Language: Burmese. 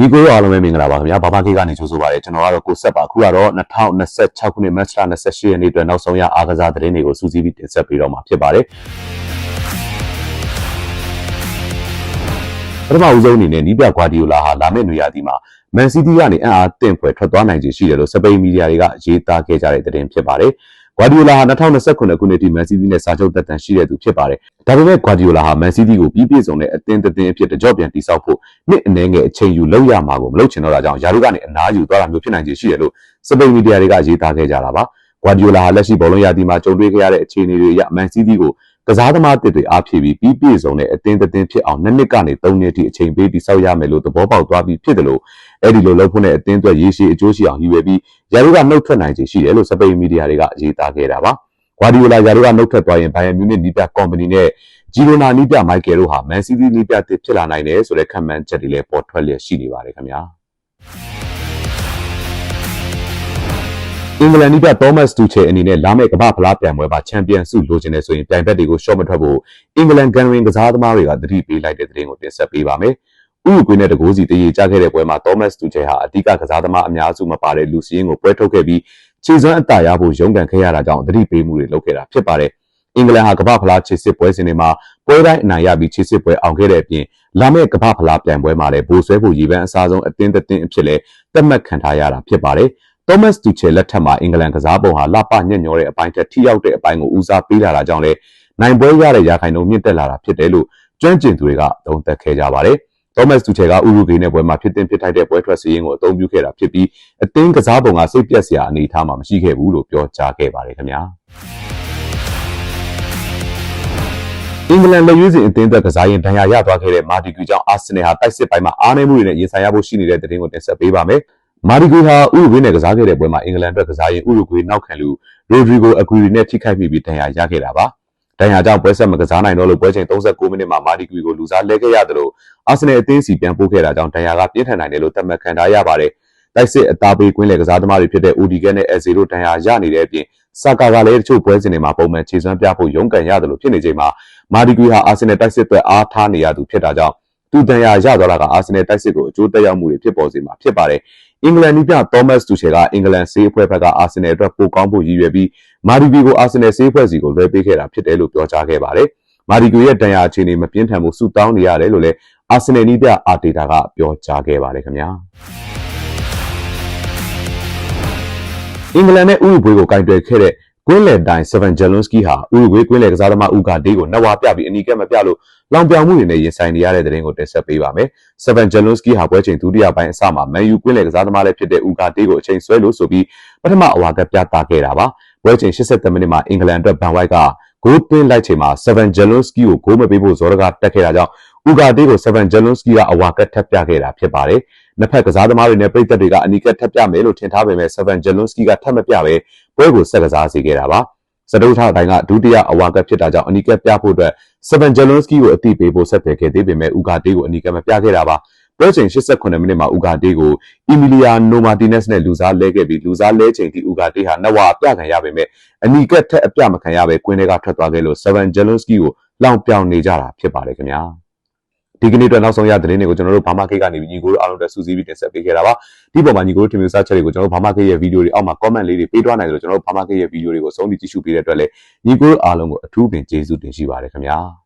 ညီကိုအားလုံးပဲမင်္ဂလာပါခင်ဗျာဘာဘာခေကနေကြိုဆိုပါရစေကျွန်တော်ကတော့ကိုဆက်ပါခုကတော့2026ခုနှစ်မတ်လ28ရက်နေ့အတွက်နောက်ဆုံးရအားကစားသတင်းတွေကိုစူးစီးပြီးတင်ဆက်ပေးတော့မှာဖြစ်ပါတယ်ပထမဦးဆုံးအနေနဲ့နီးပြဂွာဒီယိုလာဟာလာမယ့်နွေရာသီမှာမန်စီးတီးကနေအံ့အားသင့်ဖွယ်ထွက်သွားနိုင်ခြေရှိတယ်လို့စပိန်မီဒီယာတွေကရေးသားခဲ့ကြတဲ့သတင်းဖြစ်ပါတယ်ဂွာဒီယိုလာဟာ2029ခုနှစ်ထိမန်စီးတီးနဲ့စာချုပ်သက်တမ်းရှိတဲ့သူဖြစ်ပါတယ်။ဒါပေမဲ့ဂွာဒီယိုလာဟာမန်စီးတီးကိုပြီးပြည့်စုံတဲ့အသင်းအဖြစ်တကြော့ပြန်တိစောက်ဖို့နှစ်အနည်းငယ်အချိန်ယူလုပ်ရမှာကိုမလုပ်ချင်တော့တာကြောင့်ယာရုကနေအနားယူသွားတာမျိုးဖြစ်နိုင်ခြေရှိတယ်လို့စပိန်မီဒီယာတွေကရေးသားခဲ့ကြတာပါ။ဂွာဒီယိုလာဟာလက်ရှိဘောလုံးရာသီမှာကြုံတွေ့ခဲ့ရတဲ့အခြေအနေတွေအရမန်စီးတီးကိုကစားသမားတစ်တွေအားဖြည့်ပြီးပြည့်စုံတဲ့အသင်းဖြစ်အောင်2နှစ်ကနေ3နှစ်ထိအချိန်ပေးတိစောက်ရမယ်လို့သဘောပေါက်သွားပြီးဖြစ်တယ်လို့အဲ့ဒီလိုလုပ်ဖို့နဲ့အသင်းအတွက်ရေရှည်အကျိုးရှိအောင်ရည်ရွယ်ပြီးယာရုကနှုတ်ထွက်နိုင်ခြေရှိတယ်လို့စပိန်မီဒီယာတွေကရေးသားခဲ့တာပါ။ဂွာဒီယိုလာယာရုကနှုတ်ထွက်သွားရင်ဘိုင်ယန်မြူနစ်နီးပြကုမ္ပဏီနဲ့ဂျီရိုနာနီးပြမိုက်ကယ်တို့ဟာမန်စီးတီးနီးပြတစ်ဖြစ်လာနိုင်တယ်ဆိုတဲ့ခန့်မှန်းချက်တွေလည်းပေါ်ထွက်လျက်ရှိနေပါတယ်ခင်ဗျာအင်္ဂလန်နီးပြသောမတ်တူချယ်အနေနဲ့လာမယ့်ကမ္ဘာ့ဖလားပြိုင်ပွဲမှာချန်ပီယံဆုလိုချင်တယ်ဆိုရင်ပြိုင်ဘက်တွေကိုရှော့မထွက်ဖို့အင်္ဂလန်ကန်ဝင်ကစားသမားတွေကသတိပေးလိုက်တဲ့သတင်းကိုတင်ဆက်ပေးပါမယ်။ဥရုကွေးနဲ့တကိုးစီတရေကျခဲ့တဲ့ပွဲမှာသောမတ်တူချယ်ဟာအဓိကကစားသမားအများစုမပါတဲ့လူစီရင်ကိုပွဲထုတ်ခဲ့ပြီးခြေစွမ်းအသာရဖို့ရုန်းကန်ခဲ့ရတာကြောင့်သတိပေးမှုတွေလုပ်ခဲ့တာဖြစ်ပါတယ်။အင်္ဂလန်ဟာကမ္ဘာ့ဖလားခြေစစ်ပွဲစဉ်တွေမှာပွဲတိုင်းအနိုင်ရပြီးခြေစစ်ပွဲအောင်ခဲ့တဲ့အပြင်လာမယ့်ကမ္ဘာ့ဖလားပြိုင်ပွဲမှာလည်းဘိုးဆွဲဖို့ရည်ပန်းအစားဆုံးအသင်းအဖြစ်လည်းသတ်မှတ်ခံထားရတာဖြစ်ပါတယ်။သောမတ်တူချယ်လက်ထက်မှာအင်္ဂလန်ကစားပုံဟာလှပညံ့ညောတဲ့အပိုင်းထက်ထိရောက်တဲ့အပိုင်းကိုဦးစားပေးလာတာကြောင့်လည်းနိုင်ပွဲရတဲ့ရာခိုင်နှုန်းမြင့်တက်လာတာဖြစ်တယ်လို့ကျွမ်းကျင်သူတွေကသုံးသပ်ခဲ့ကြပါတယ်။သောမတ်တူချယ်ကဥရုဂေးနဲ့ပွဲမှာဖြစ်တင်ဖြစ်ထိုက်တဲ့ပွဲထွက်စည်းရင်းကိုအသုံးပြုခဲ့တာဖြစ်ပြီးအသင်းကစားပုံကစိတ်ပြက်စရာအနေအထားမှာမရှိခဲ့ဘူးလို့ပြောကြားခဲ့ပါတယ်ခင်ဗျာ။အင်္ဂလန်လက်ရွေးစင်အသင်းသက်ကစားရင်ဒဏ်ရာရသွားခဲ့တဲ့မာတီဂူကြောင့်အာဆင်နယ်ဟာတိုက်စစ်ပိုင်းမှာအားနည်းမှုတွေနဲ့ရင်ဆိုင်ရဖို့ရှိနေတဲ့သတင်းကိုတင်ဆက်ပေးပါမယ်။မာတီဂူဟာဥရုဂွေးနဲ့ကစားခဲ့တဲ့ပွဲမှာအင်္ဂလန်အတွက်ကစားရင်ဥရုဂွေးနောက်ခံလူရိုဒရီဂိုအကွီရီနဲ့ထိခိုက်မိပြီးဒဏ်ရာရခဲ့တာပါ။ဒဏ်ရာကြောင့်ပွဲဆက်မကစားနိုင်တော့လို့ပွဲချိန်39မိနစ်မှာမာတီဂူကိုလူစားလဲခဲ့ရတယ်လို့အာဆင်နယ်အသင်းစီပြန်ပို့ခဲ့တာကြောင့်ဒဏ်ရာကပြင်းထန်နိုင်တယ်လို့သတ်မှတ်ခံထားရပါတယ်။တိုက်စစ်အသားပေးကွင်းလေကစားသမားတွေဖြစ်တဲ့အိုဒီဂက်နဲ့အက်ဇီတို့ဒဏ်ရာရနေတဲ့အပြင်ဆာကာကလည်းတချို့ပွဲစဉ်တွေမှာပုံမှန်ခြေစွမ်းပြဖို့ရုန်းကန်ရတယ်လို့ဖြစ်နေချိန်မှာမာတီဂူဟာအာဆင်နယ်တိုက်စစ်အတွက်အားထားနေရသူဖြစ်တာကြောင့်သူဒဏ်ရာရသွားတာကအာဆင်နယ်တိုက်စစ်ကိုအကျိုးသက်ရောက်မှုတွေဖြစ်ပေါ်စေမှာဖြစ်ပါတယ်။အင်္ဂလန်နီးပြသောမတ်တူချယ်ကအင်္ဂလန်ဆေးအဖွဲ့ဘက်ကအာဆင်နယ်အတွက်ပိုကောင်းဖို့ရည်ရွယ်ပြီးမာတီဂူကိုအာဆင်နယ်ဆေးအဖွဲ့စီကိုလွှဲပေးခဲ့တာဖြစ်တယ်လို့ပြောကြားခဲ့ပါတယ်။မာတီဂူရဲ့ဒဏ်ရာအခြေအနေမပြင်းထန်မှုဆုတောင်းနေရတယ်လို့လည်းအာဆင်နယ်နီးပြအာတေတာကပြောကြားခဲ့ပါတယ်ခင်ဗျာ။အင်္ဂလန်နဲ့ဥရုဂွေးကိုကင်တွယ်ခဲ့တဲ့ကွင်းလယ်တိုင်းဆဗန်ဂျယ်လွန်စကီဟာဥရုဂွေးကွင်းလယ်ကစားသမားဦးဂါဒေးကိုနဝါပြပြီးအနီးကပ်မပြလို့လောင်ပြောင်မှုတွေနဲ့ရင်ဆိုင်နေရတဲ့တဲ့ရင်ကိုတင်ဆက်ပေးပါမယ်။ဆဗန်ဂျယ်လွန်စကီဟာပွဲချိန်ဒုတိယပိုင်းအစမှာမန်ယူကွင်းလယ်ကစားသမားလည်းဖြစ်တဲ့ဦးဂါဒေးကိုအချိန်ဆွဲလို့ဆိုပြီးပထမအဝါကပြသခဲ့တာပါ။ပွဲချိန်83မိနစ်မှာအင်္ဂလန်အတွက်ဘန်ဝိုက်ကဂိုးသွင်းလိုက်ချိန်မှာဆဗန်ဂျယ်လွန်စကီကိုဂိုးမပေးဖို့ဇော်ရကတက်ခဲ့တာကြောင့်ဦးဂါဒေးကိုဆဗန်ဂျယ်လွန်စကီကအဝါကထပ်ပြခဲ့တာဖြစ်ပါတယ်။နှစ်ဖက်ကစားသမားတွေနဲ့ပြည်သက်တွေကအနီးကပ်ထပ်ပြမယ်လို့ထင်ထားပေမဲ့ဆဗန်ဂျယ်လွန်စကီကထပ်မပြပဲပွဲကိုဆက်ကစားစေခဲ့တာပါ။စတုထတိုင်းကဒုတိယအဝါကဖြစ်တာကြောင့်အနီးကပ်ပြဖို့အတွက်ဆဗန်ဂျယ်လွန်စကီကိုအတိပေးဖို့ဆက်သွယ်ခဲ့သေးပေမဲ့ဦးဂါဒေးကိုအနီးကပ်မပြခဲ့တာပါ။ပွဲချိန်88မိနစ်မှာဦးဂါဒေးကိုအီမီလီယာနိုမာတီနက်စ်နဲ့လူစားလဲခဲ့ပြီးလူစားလဲချိန်ထိဦးဂါဒေးဟာနဝါအပြခံရပေမဲ့အနီးကပ်ထက်အပြမခံရပဲကွင်းထဲကထွက်သွားခဲ့လို့ဆဗန်ဂျယ်လွန်စကီကိုလောင်ပြောင်နေကြတာဖြစ်ပါတယ်ခင်ဗျာ။ဒီကနေ့အတွက်နောက်ဆုံးရသတင်းတွေကိုကျွန်တော်တို့ဘာမခေတ်ကနေညီကိုတို့အားလုံးအတွက်စူးစီးပြီးတင်ဆက်ပေးခဲ့တာပါဒီပေါ်မှာညီကိုတို့ထင်မြင်စားချက်တွေကိုကျွန်တော်တို့ဘာမခေတ်ရဲ့ဗီဒီယိုတွေအောက်မှာ comment လေးတွေပေးသွားနိုင်တယ်လို့ကျွန်တော်တို့ဘာမခေတ်ရဲ့ဗီဒီယိုတွေကိုစုံပြီးကြည့်ရှုပေးတဲ့အတွက်လည်းညီကိုတို့အားလုံးကိုအထူးပင်ကျေးဇူးတင်ရှိပါတယ်ခင်ဗျာ